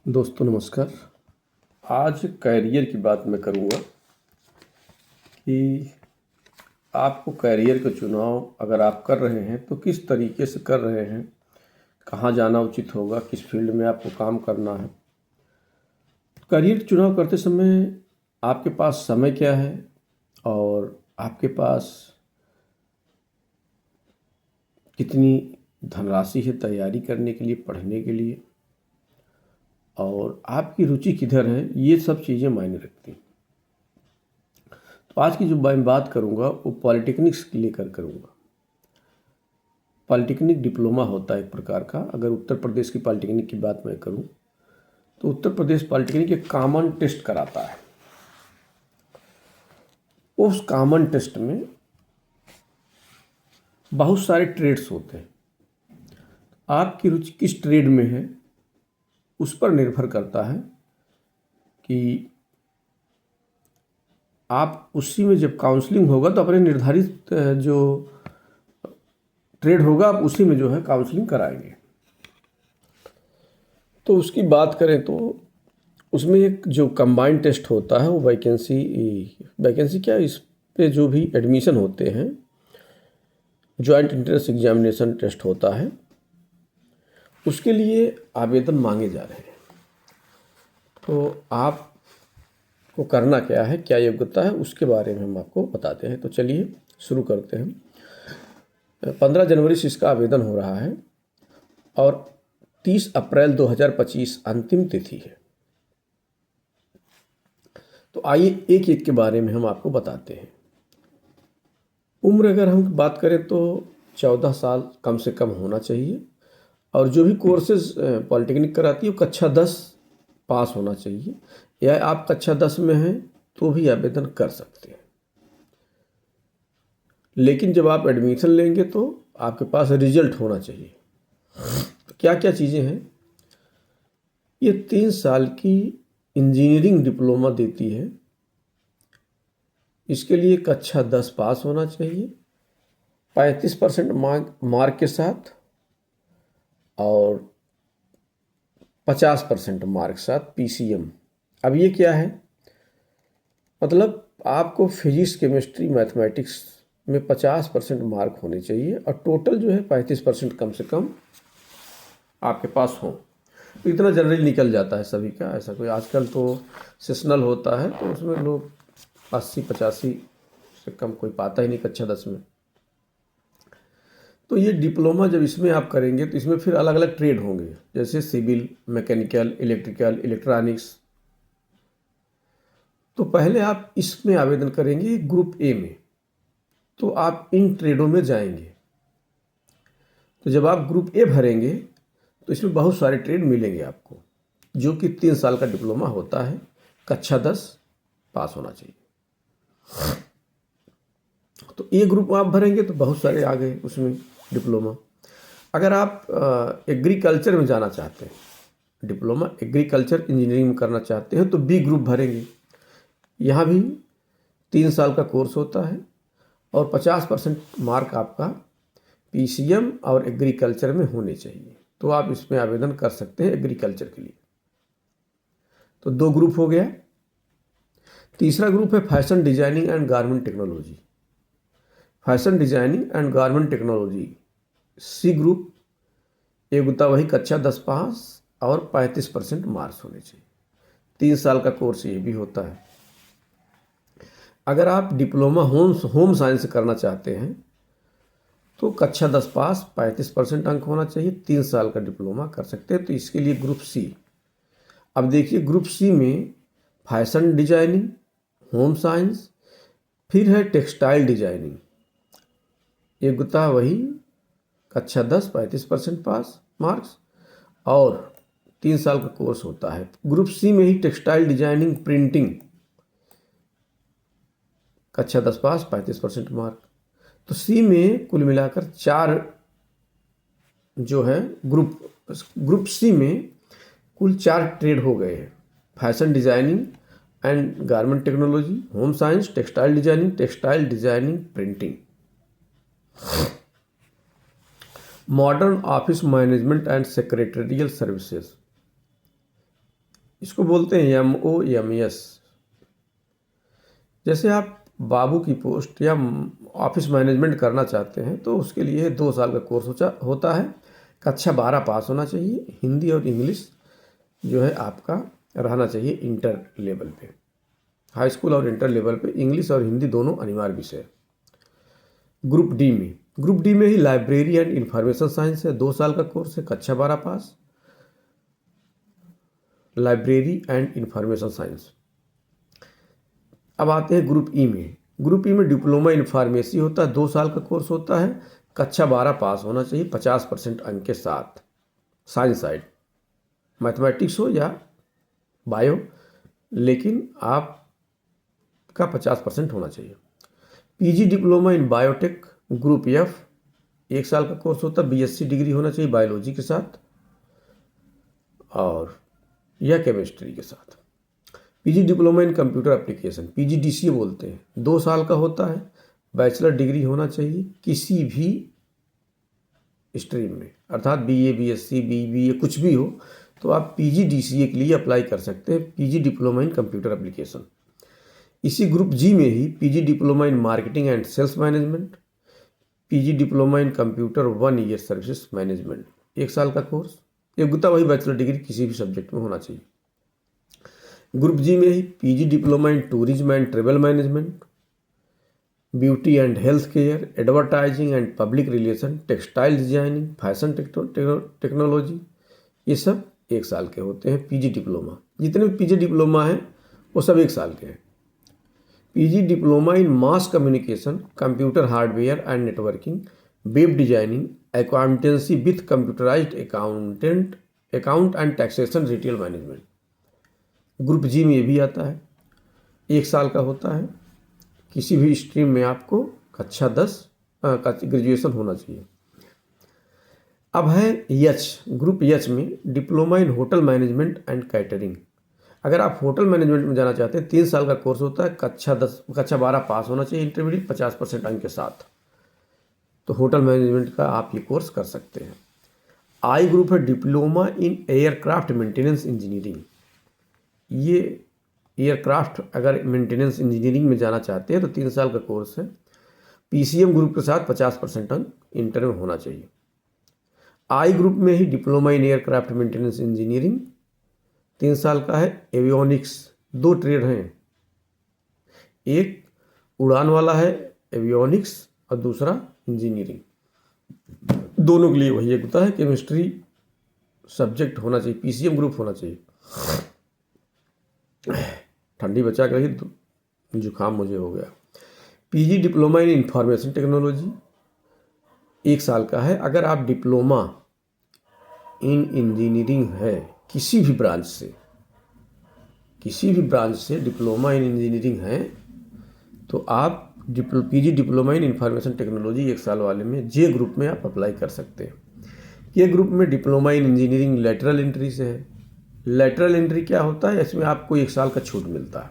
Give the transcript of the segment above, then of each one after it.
दोस्तों नमस्कार। आज कैरियर की बात मैं करूँगा कि आपको कैरियर का चुनाव अगर आप कर रहे हैं तो किस तरीके से कर रहे हैं, कहाँ जाना उचित होगा, किस फील्ड में आपको काम करना है। करियर चुनाव करते समय आपके पास समय क्या है और आपके पास कितनी धनराशि है तैयारी करने के लिए, पढ़ने के लिए, और आपकी रुचि किधर है, ये सब चीज़ें मायने रखती हैं। तो आज की जो मैं बात करूँगा वो पॉलिटेक्निक्स के लेकर करूँगा। पॉलिटेक्निक डिप्लोमा होता है एक प्रकार का। अगर उत्तर प्रदेश की पॉलिटेक्निक की बात मैं करूँ तो उत्तर प्रदेश पॉलिटेक्निक एक कॉमन टेस्ट कराता है। उस कॉमन टेस्ट में बहुत सारे ट्रेड्स होते हैं। आपकी रुचि किस ट्रेड में है उस पर निर्भर करता है कि आप उसी में जब काउंसलिंग होगा तो अपने निर्धारित जो ट्रेड होगा आप उसी में जो है काउंसलिंग कराएंगे। तो उसकी बात करें तो उसमें एक जो कंबाइंड टेस्ट होता है वो वैकेंसी क्या, इस पे जो भी एडमिशन होते हैं, जॉइंट एंट्रेंस एग्जामिनेशन टेस्ट होता है, उसके लिए आवेदन मांगे जा रहे हैं। तो आपको करना क्या है, क्या योग्यता है, उसके बारे में हम आपको बताते हैं। तो चलिए शुरू करते हैं। 15 जनवरी से इसका आवेदन हो रहा है और 30 अप्रैल 2025 अंतिम तिथि है। तो आइए एक एक के बारे में हम आपको बताते हैं। उम्र अगर हम बात करें तो 14 साल कम से कम होना चाहिए और जो भी कोर्सेज पॉलिटेक्निक कराती है वो कक्षा 10 पास होना चाहिए, या आप कक्षा 10 में हैं तो भी आवेदन कर सकते हैं। लेकिन जब आप एडमिशन लेंगे तो आपके पास रिजल्ट होना चाहिए। तो क्या क्या चीज़ें हैं, ये 3 साल की इंजीनियरिंग डिप्लोमा देती है। इसके लिए कक्षा 10 पास होना चाहिए 35% मार्क के साथ और 50% मार्क के साथ पीसीएम। अब ये क्या है, मतलब आपको फिजिक्स, केमिस्ट्री, मैथमेटिक्स में 50% मार्क होने चाहिए और टोटल जो है 35% कम से कम आपके पास हो। तो इतना जनरल निकल जाता है सभी का। ऐसा कोई आजकल तो सेशनल होता है तो उसमें लोग 80-85 से कम कोई पाता ही नहीं कक्षा 10 में। तो ये डिप्लोमा जब इसमें आप करेंगे तो इसमें फिर अलग अलग ट्रेड होंगे, जैसे सिविल, मैकेनिकल, इलेक्ट्रिकल, इलेक्ट्रॉनिक्स। तो पहले आप इसमें आवेदन करेंगे ग्रुप ए में, तो आप इन ट्रेडों में जाएंगे। तो जब आप ग्रुप ए भरेंगे तो इसमें बहुत सारे ट्रेड मिलेंगे आपको, जो कि 3 साल का डिप्लोमा होता है, कक्षा 10 पास होना चाहिए। तो ए ग्रुप आप भरेंगे तो बहुत सारे आ गए उसमें डिप्लोमा। अगर आप एग्रीकल्चर में जाना चाहते हैं, डिप्लोमा एग्रीकल्चर इंजीनियरिंग में करना चाहते हैं, तो बी ग्रुप भरेंगे। यहाँ भी 3 साल का कोर्स होता है और 50% मार्क आपका पीसीएम और एग्रीकल्चर में होने चाहिए। तो आप इसमें आवेदन कर सकते हैं एग्रीकल्चर के लिए। तो 2 ग्रुप हो गया। तीसरा ग्रुप है fashion designing and garment technology. Fashion designing and garment technology C group, योग्यता वही कक्षा 10 पास और 35% मार्क्स होने चाहिए। 3 साल का कोर्स ये भी होता है। अगर आप डिप्लोमा होम साइंस करना चाहते हैं तो कक्षा 10 पास 35% अंक होना चाहिए, 3 साल का डिप्लोमा कर सकते हैं। तो इसके लिए ग्रुप सी। अब देखिए ग्रुप सी में फैशन डिजाइनिंग, होम साइंस, फिर है टेक्सटाइल डिजाइनिंग, योग्यता वही कक्षा 10 35% पास मार्क्स और 3 साल का कोर्स होता है। ग्रुप सी में ही टेक्सटाइल डिजाइनिंग, प्रिंटिंग, कक्षा 10 पास 35% मार्क। तो सी में कुल मिलाकर 4 जो है ग्रुप सी में कुल 4 ट्रेड हो गए हैं: fashion designing and garment technology, home science, textile designing, printing. Modern office management and secretarial services, इसको बोलते हैं MOMS। जैसे आप बाबू की पोस्ट या ऑफिस मैनेजमेंट करना चाहते हैं तो उसके लिए 2 साल का कोर्स होता है। कक्षा 12 पास होना चाहिए। हिंदी और इंग्लिश जो है आपका रहना चाहिए इंटर लेवल पे। हाई स्कूल और इंटर लेवल पे इंग्लिश और हिंदी दोनों अनिवार्य विषय। ग्रुप डी में ही लाइब्रेरी एंड इंफॉर्मेशन साइंस है, 2 साल का कोर्स है, कक्षा 12 पास। Library and information science. अब आते हैं ग्रुप ई में डिप्लोमा इन फार्मेसी होता है, 2 साल का कोर्स होता है, कक्षा 12 पास होना चाहिए 50% अंक के साथ। साइंस साइड मैथमेटिक्स हो या बायो, लेकिन आपका 50% होना चाहिए। पीजी डिप्लोमा इन बायोटेक ग्रुप एफ, 1 साल का कोर्स होता है, BSc डिग्री होना चाहिए बायोलॉजी के साथ और या केमिस्ट्री के साथ। PG diploma in computer application, PGDCA बोलते हैं, 2 साल का होता है, बैचलर डिग्री होना चाहिए किसी भी स्ट्रीम में, अर्थात BA BSc BBA कुछ भी हो तो आप PGDCA के लिए अप्लाई कर सकते हैं, PG diploma in computer application. इसी ग्रुप जी में ही PG diploma in marketing and sales management, PG diploma in computer 1 year services management, 1 साल का कोर्स। योग्यता वही बैचलर डिग्री किसी भी सब्जेक्ट में होना चाहिए। ग्रुप जी में ही PG diploma in tourism and travel management, beauty and health care, advertising and public relation, textile designing, fashion technology, ये सब 1 साल के होते हैं पीजी डिप्लोमा। जितने भी पीजी डिप्लोमा हैं वो सब 1 साल के हैं। PG diploma in mass communication, computer hardware and networking, web designing, accountancy with computerised account and taxation, retail management. Group G में ये भी आता है, 1 साल का होता है, किसी भी स्ट्रीम में आपको कक्षा 10 का ग्रेजुएशन होना चाहिए। अब है ग्रुप एच में diploma in hotel management and catering. अगर आप होटल मैनेजमेंट में जाना चाहते हैं, 3 साल का कोर्स होता है, कक्षा 12 पास होना चाहिए इंटरमीडिएट 50% अंक के साथ, तो होटल मैनेजमेंट का आप ये कोर्स कर सकते हैं। आई ग्रुप है diploma in aircraft maintenance engineering. ये एयरक्राफ्ट अगर मेंटेनेंस इंजीनियरिंग में जाना चाहते हैं तो 3 साल का कोर्स है, PCM ग्रुप के साथ 50% अंक इंटर में होना चाहिए। आई ग्रुप में ही diploma in aircraft maintenance engineering, 3 साल का है। एवियोनिक्स, 2 ट्रेड हैं, एक उड़ान वाला है एवियोनिक्स और दूसरा इंजीनियरिंग। दोनों के लिए वही एक होता है, केमिस्ट्री सब्जेक्ट होना चाहिए, PCM ग्रुप होना चाहिए। ठंडी बचा कर रही, जुकाम मुझे हो गया। पीजी डिप्लोमा इन इंफॉर्मेशन टेक्नोलॉजी, 1 साल का है। अगर आप डिप्लोमा इन इंजीनियरिंग है किसी भी ब्रांच से डिप्लोमा इन इंजीनियरिंग है तो आप पीजी डिप्लोमा इन इंफॉर्मेशन टेक्नोलॉजी 1 साल वाले में जे ग्रुप में आप अप्लाई कर सकते हैं। के ग्रुप में diploma in engineering lateral entry से है। लेटरल एंट्री क्या होता है? इसमें आपको 1 साल का छूट मिलता है।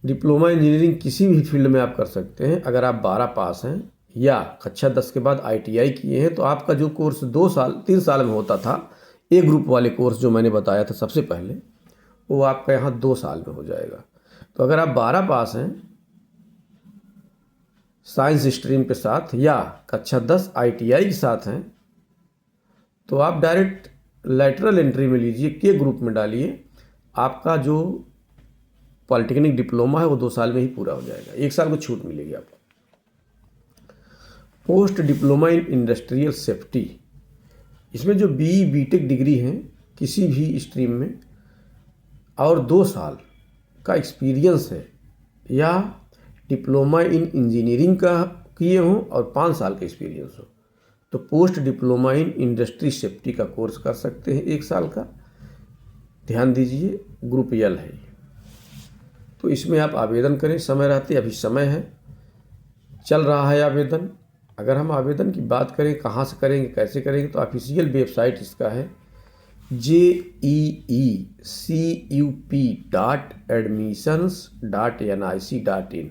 डिप्लोमा इंजीनियरिंग किसी भी फील्ड में आप कर सकते हैं। अगर आप 12 पास हैं या कक्षा 10 के बाद ITI किए हैं तो आपका जो कोर्स 3 साल में होता था, ए ग्रुप वाले कोर्स जो मैंने बताया था सबसे पहले, वो आपका यहाँ 2 साल में हो जाएगा। तो अगर आप 12 पास हैं साइंस स्ट्रीम के साथ या कक्षा 10 ITI के साथ हैं तो आप डायरेक्ट लेटरल एंट्री में लीजिए, के ग्रुप में डालिए। आपका जो पॉलिटेक्निक डिप्लोमा है वो 2 साल में ही पूरा हो जाएगा, 1 साल को छूट मिलेगी आपको। Post diploma in industrial safety, इसमें जो BE BTech डिग्री हैं किसी भी स्ट्रीम में और 2 साल का एक्सपीरियंस है या डिप्लोमा इन इंजीनियरिंग का किए हों और 5 साल का एक्सपीरियंस हो तो post diploma in industry safety का कोर्स कर सकते हैं 1 साल का। ध्यान दीजिए, ग्रुप L है तो इसमें आप आवेदन करें, समय रहते, अभी समय है, चल रहा है आवेदन। अगर हम आवेदन की बात करें कहाँ से करेंगे, कैसे करेंगे, तो ऑफिशियल वेबसाइट इसका है jeecup.admissions.nic.in।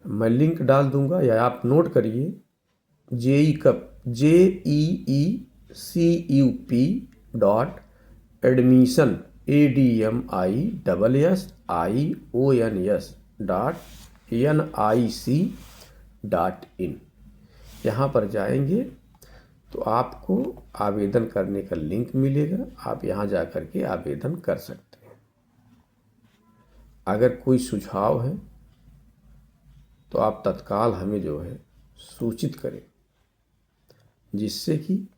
मैं लिंक डाल दूंगा या आप नोट करिए, jeecup.admissions.nic.in। admission admission.nic.in। यहाँ पर जाएंगे तो आपको आवेदन करने का लिंक मिलेगा, आप यहाँ जा कर के आवेदन कर सकते हैं। अगर कोई सुझाव है तो आप तत्काल हमें जो है सूचित करें, जिससे कि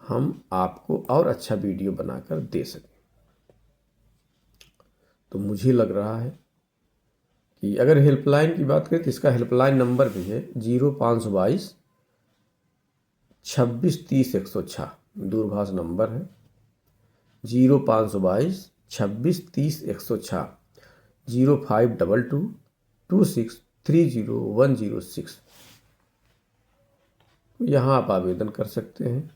हम आपको और अच्छा वीडियो बनाकर दे सकें। तो मुझे लग रहा है कि अगर हेल्पलाइन की बात करें तो इसका हेल्पलाइन नंबर भी है 0522 26 30 106, दूरभाष नंबर है 0522 26 30 106, 0522 26 30 106। यहाँ आप आवेदन कर सकते हैं।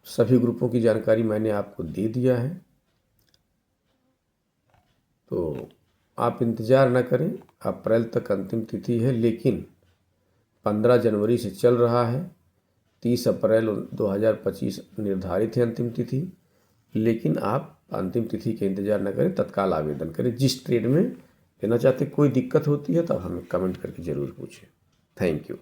सभी ग्रुपों की जानकारी मैंने आपको दे दिया है, तो आप इंतज़ार न करें। अप्रैल तक अंतिम तिथि है, लेकिन 15 जनवरी से चल रहा है। 30 अप्रैल 2025 निर्धारित है अंतिम तिथि, लेकिन आप अंतिम तिथि के इंतज़ार न करें, तत्काल आवेदन करें। जिस ट्रेड में लेना चाहते कोई दिक्कत होती है तो आप हमें कमेंट करके ज़रूर पूछें। Thank you.